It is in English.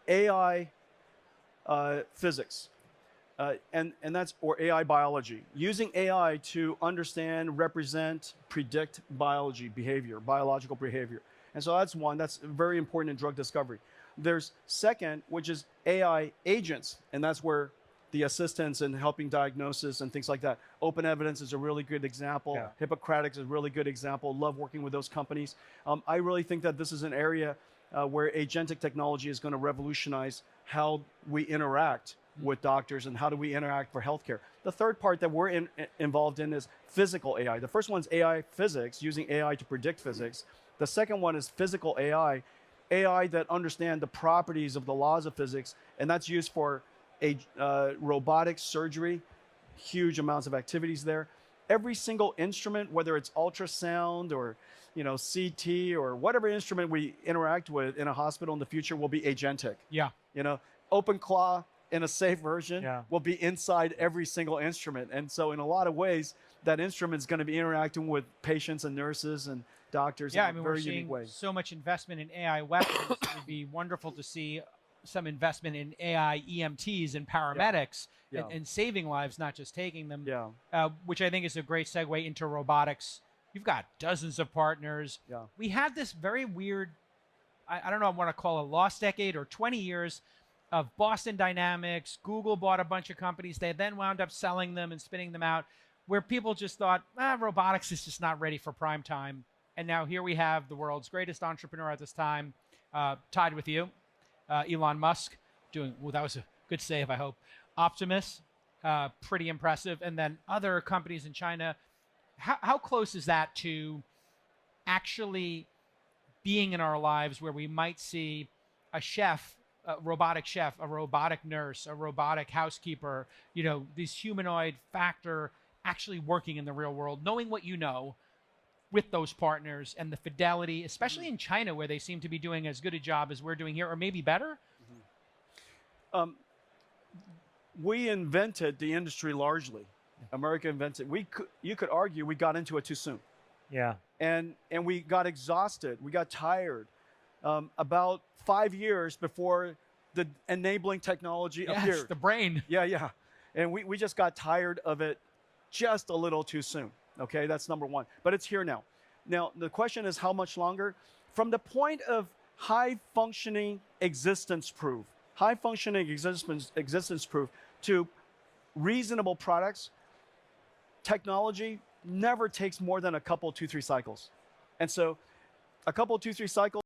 AI physics. And that's, or AI biology, using AI to understand, represent, predict biology, behavior, biological behavior. And so that's one, that's very important in drug discovery. There's second, which is AI agents, and that's where the assistance and helping diagnosis and things like that. Open Evidence is a really good example. Yeah. Hippocratic is a really good example. Love working with those companies. I really think that this is an area where agentic technology is going to revolutionize how we interact with doctors and how do we interact for healthcare. The third part that we're involved in is physical AI. The first one's AI physics, using AI to predict physics. The second one is physical AI, AI that understand the properties of the laws of physics, and that's used for robotic surgery, huge amounts of activities there. Every single instrument, whether it's ultrasound or CT or whatever instrument we interact with in a hospital in the future, will be agentic. Yeah. OpenClaw in a safe version will be inside every single instrument. And so in a lot of ways, that instrument is going to be interacting with patients and nurses and doctors in a very unique way. We're seeing so much investment in AI weapons. It would be wonderful to see some investment in AI EMTs and paramedics and saving lives, not just taking them, which I think is a great segue into robotics. You've got dozens of partners. We had this very weird, I don't know, I want to call it a lost decade or 20 years of Boston Dynamics. Google bought a bunch of companies. They then wound up selling them and spinning them out, where people just thought, robotics is just not ready for prime time. And now here we have the world's greatest entrepreneur at this time, tied with you, Elon Musk, doing, well, that was a good save, I hope. Optimus, pretty impressive. And then other companies in China. How close is that to actually being in our lives where we might see a chef, a robotic chef, a robotic nurse, a robotic housekeeper, these humanoid factor actually working in the real world, knowing what you know with those partners and the fidelity, especially in China, where they seem to be doing as good a job as we're doing here, or maybe better? We invented the industry largely. America invented. You could argue we got into it too soon. Yeah. And we got exhausted. We got tired. About 5 years before the enabling technology appeared. The brain. Yeah. And we just got tired of it just a little too soon. Okay, that's number one. But it's here now. Now, the question is how much longer? From the point of high-functioning existence proof, high-functioning existence proof to reasonable products, technology never takes more than a couple, 2-3 cycles. And so a couple, 2-3 cycles